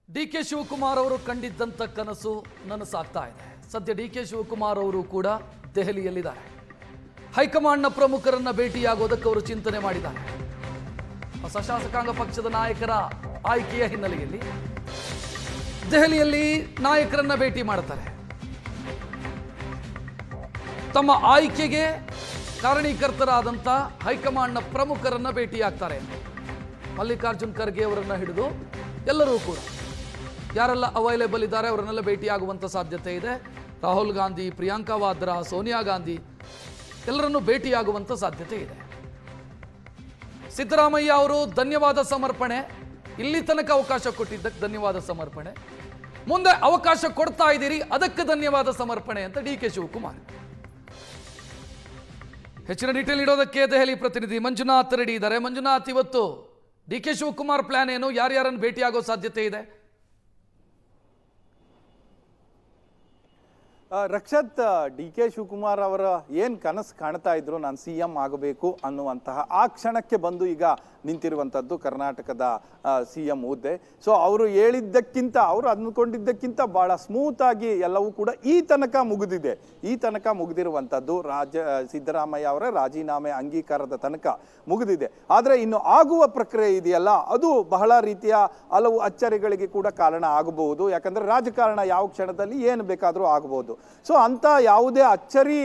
ಡಿ.ಕೆ. ಶಿವಕುಮಾರ್ ಅವರು ಕಂಡಿದ್ದಂತ ಕನಸು ನನಸಾಗ್ತಾ ಇದೆ. ಸದ್ಯ ಡಿ.ಕೆ. ಶಿವಕುಮಾರ್ ಅವರು ಕೂಡ ದೆಹಲಿಯಲ್ಲಿದ್ದಾರೆ. ಹೈಕಮಾಂಡ್ನ ಪ್ರಮುಖರನ್ನ ಭೇಟಿಯಾಗೋದಕ್ಕೆ ಅವರು ಚಿಂತನೆ ಮಾಡಿದ್ದಾರೆ. ಹೊಸ ಶಾಸಕಾಂಗ ಪಕ್ಷದ ನಾಯಕರ ಆಯ್ಕೆಯ ಹಿನ್ನೆಲೆಯಲ್ಲಿ ದೆಹಲಿಯಲ್ಲಿ ನಾಯಕರನ್ನ ಭೇಟಿ ಮಾಡ್ತಾರೆ. ತಮ್ಮ ಆಯ್ಕೆಗೆ ಕಾರಣೀಕರ್ತರಾದಂಥ ಹೈಕಮಾಂಡ್ನ ಪ್ರಮುಖರನ್ನ ಭೇಟಿಯಾಗ್ತಾರೆ. ಮಲ್ಲಿಕಾರ್ಜುನ್ ಖರ್ಗೆ ಅವರನ್ನ ಹಿಡಿದು ಎಲ್ಲರೂ ಕೂಡ ಯಾರೆಲ್ಲ ಅವೈಲೇಬಲ್ ಇದ್ದಾರೆ ಅವರನ್ನೆಲ್ಲ ಭೇಟಿಯಾಗುವಂಥ ಸಾಧ್ಯತೆ ಇದೆ. ರಾಹುಲ್ ಗಾಂಧಿ, ಪ್ರಿಯಾಂಕಾ ವಾದ್ರಾ, ಸೋನಿಯಾ ಗಾಂಧಿ ಎಲ್ಲರನ್ನೂ ಭೇಟಿಯಾಗುವಂಥ ಸಾಧ್ಯತೆ ಇದೆ. ಸಿದ್ದರಾಮಯ್ಯ ಅವರು ಧನ್ಯವಾದ ಸಮರ್ಪಣೆ, ಇಲ್ಲಿ ತನಕ ಅವಕಾಶ ಕೊಟ್ಟಿದ್ದಕ್ಕೆ ಧನ್ಯವಾದ ಸಮರ್ಪಣೆ, ಮುಂದೆ ಅವಕಾಶ ಕೊಡ್ತಾ ಇದ್ದೀರಿ ಅದಕ್ಕೆ ಧನ್ಯವಾದ ಸಮರ್ಪಣೆ ಅಂತ ಡಿ.ಕೆ. ಶಿವಕುಮಾರ್. ಹೆಚ್ಚಿನ ಡೀಟೇಲ್ ನೀಡೋದಕ್ಕೆ ದೆಹಲಿ ಪ್ರತಿನಿಧಿ ಮಂಜುನಾಥ್ ರೆಡ್ಡಿ ಇದ್ದಾರೆ. ಮಂಜುನಾಥ್, ಇವತ್ತು ಡಿ.ಕೆ. ಶಿವಕುಮಾರ್ ಪ್ಲಾನ್ ಏನು? ಯಾರ್ಯಾರನ್ನು ಭೇಟಿಯಾಗೋ ಸಾಧ್ಯತೆ ಇದೆ? ರಕ್ಷತ್, ಡಿ.ಕೆ. ಶಿವಕುಮಾರ್ ಅವರ ಏನು ಕನಸು ಕಾಣ್ತಾ ಇದ್ರು, ನಾನು CM ಆಗಬೇಕು ಅನ್ನುವಂತಹ ಆ ಕ್ಷಣಕ್ಕೆ ಬಂದು ಈಗ ನಿಂತಿರುವಂಥದ್ದು ಕರ್ನಾಟಕದ CM ಹುದ್ದೆ. ಸೊ ಅವರು ಹೇಳಿದ್ದಕ್ಕಿಂತ, ಅವರು ಅಂದ್ಕೊಂಡಿದ್ದಕ್ಕಿಂತ ಭಾಳ ಸ್ಮೂತಾಗಿ ಎಲ್ಲವೂ ಕೂಡ ಈ ತನಕ ಮುಗಿದಿರುವಂಥದ್ದು ಸಿದ್ದರಾಮಯ್ಯ ಅವರ ರಾಜೀನಾಮೆ ಅಂಗೀಕಾರದ ತನಕ ಮುಗಿದಿದೆ. ಆದರೆ ಇನ್ನು ಆಗುವ ಪ್ರಕ್ರಿಯೆ ಇದೆಯಲ್ಲ, ಅದು ಬಹಳ ರೀತಿಯ ಹಲವು ಅಚ್ಚರಿಗಳಿಗೆ ಕೂಡ ಕಾರಣ ಆಗಬಹುದು. ಯಾಕಂದರೆ ರಾಜಕಾರಣ ಯಾವ ಕ್ಷಣದಲ್ಲಿ ಏನು ಬೇಕಾದರೂ ಆಗಬಹುದು. ಸೊ ಅಂಥ ಯಾವುದೇ ಅಚ್ಚರಿ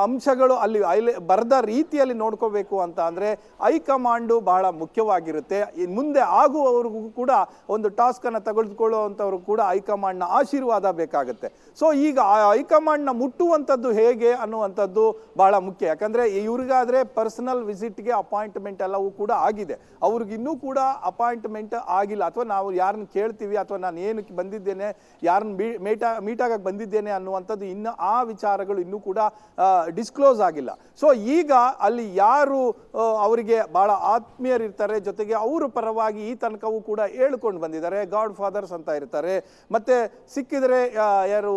ಅಂಶಗಳು ಅಲ್ಲಿ ಬರದ ರೀತಿಯಲ್ಲಿ ನೋಡ್ಕೋಬೇಕು ಅಂತ ಅಂದರೆ ಹೈಕಮಾಂಡು ಬಹಳ ಮುಖ್ಯವಾಗಿರುತ್ತೆ. ಮುಂದೆ ಆಗುವವರಿಗೂ ಕೂಡ ಒಂದು ಟಾಸ್ಕನ್ನು ತೆಗೆದುಕೊಳ್ಳುವಂಥವ್ರು ಕೂಡ ಹೈಕಮಾಂಡ್ನ ಆಶೀರ್ವಾದ ಬೇಕಾಗುತ್ತೆ. ಸೊ ಈಗ ಹೈಕಮಾಂಡ್ನ ಮುಟ್ಟುವಂಥದ್ದು ಹೇಗೆ ಅನ್ನುವಂಥದ್ದು ಬಹಳ ಮುಖ್ಯ. ಯಾಕಂದರೆ ಇವ್ರಿಗಾದರೆ ಪರ್ಸನಲ್ ವಿಸಿಟ್ಗೆ ಅಪಾಯಿಂಟ್ಮೆಂಟ್ ಎಲ್ಲವೂ ಕೂಡ ಆಗಿದೆ, ಅವ್ರಿಗಿನ್ನೂ ಕೂಡ ಅಪಾಯಿಂಟ್ಮೆಂಟ್ ಆಗಿಲ್ಲ. ಅಥವಾ ನಾವು ಯಾರನ್ನ ಕೇಳ್ತೀವಿ ಅಥವಾ ನಾನು ಏನಕ್ಕೆ ಬಂದಿದ್ದೇನೆ, ಯಾರನ್ನ ಮೀಟಾಗಕ್ಕೆ ಬಂದಿದ್ದೇನೆ ಅನ್ನುವಂಥದ್ದು ಇನ್ನು ಆ ವಿಚಾರಗಳು ಇನ್ನೂ ಕೂಡ ಡಿಸ್ಕ್ಲೋಸ್ ಆಗಿಲ್ಲ. ಸೊ ಈಗ ಅಲ್ಲಿ ಯಾರು ಅವರಿಗೆ ಬಹಳ ಆತ್ಮೀಯರಿರ್ತಾರೆ, ಜೊತೆಗೆ ಅವರು ಪರವಾಗಿ ಈ ತನಕವೂ ಕೂಡ ಹೇಳ್ಕೊಂಡು ಬಂದಿದ್ದಾರೆ, ಗಾಡ್ ಫಾದರ್ಸ್ ಅಂತ ಇರ್ತಾರೆ. ಮತ್ತೆ ಸಿಕ್ಕಿದರೆ ಯಾರು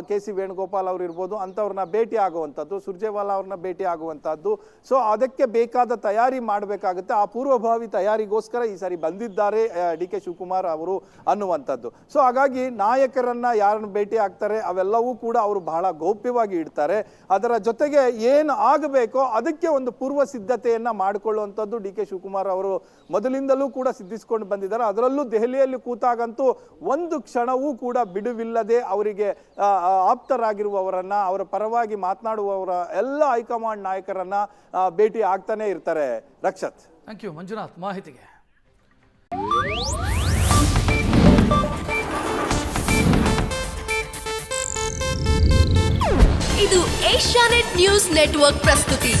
KC ವೇಣುಗೋಪಾಲ್ ಅವರು ಇರ್ಬೋದು, ಅಂಥವ್ರನ್ನ ಭೇಟಿ ಆಗುವಂಥದ್ದು, ಸುರ್ಜೇವಾಲಾ ಅವ್ರನ್ನ ಭೇಟಿ ಆಗುವಂಥದ್ದು. ಸೊ ಅದಕ್ಕೆ ಬೇಕಾದ ತಯಾರಿ ಮಾಡಬೇಕಾಗುತ್ತೆ. ಆ ಪೂರ್ವಭಾವಿ ತಯಾರಿಗೋಸ್ಕರ ಈ ಸಾರಿ ಬಂದಿದ್ದಾರೆ ಡಿ.ಕೆ. ಶಿವಕುಮಾರ್ ಅವರು ಅನ್ನುವಂಥದ್ದು. ಸೊ ಹಾಗಾಗಿ ನಾಯಕರನ್ನ ಯಾರನ್ನು ಭೇಟಿ ಆಗ್ತಾರೆ ಅವೆಲ್ಲವೂ ಕೂಡ ಅವರು ಬಹಳ ಗೌಪ್ಯವಾಗಿ ಇಡ್ತಾರೆ. ಅದರ ಜೊತೆಗೆ ಏನು ಆಗಬೇಕೋ ಅದಕ್ಕೆ ಒಂದು ಪೂರ್ವ ಸಿದ್ಧತೆಯನ್ನ ಮಾಡಿಕೊಳ್ಳುವಂಥದ್ದು ಡಿ.ಕೆ. ಶಿವಕುಮಾರ್ ಅವರು ಮೊದಲಿಂದಲೂ ಕೂಡ ಸಿದ್ಧಿಸಿಕೊಂಡು ಬಂದಿದ್ದಾರೆ. ಅದರಲ್ಲೂ ದೆಹಲಿಯಲ್ಲಿ ಕೂತಾಗಂತೂ ಒಂದು ಕ್ಷಣವೂ ಕೂಡ ಬಿಡುವಿಲ್ಲದೆ ಅವರಿಗೆ ಆಪ್ತರಾಗಿರುವವರನ್ನ, ಅವರ ಪರವಾಗಿ ಮಾತನಾಡುವವರ ಎಲ್ಲ ಹೈಕಮಾಂಡ್ ನಾಯಕರನ್ನ ಭೇಟಿ ಆಗ್ತಾನೆ ಇರ್ತಾರೆ. ರಕ್ಷತ್, ಥ್ಯಾಂಕ್ ಯು ಮಂಜುನಾಥ್ ಮಾಹಿತಿಗೆ. ಇದು ಏಷ್ಯಾನೆಟ್ ನ್ಯೂಸ್ ನೆಟ್ವರ್ಕ್ ಪ್ರಸ್ತುತಿ.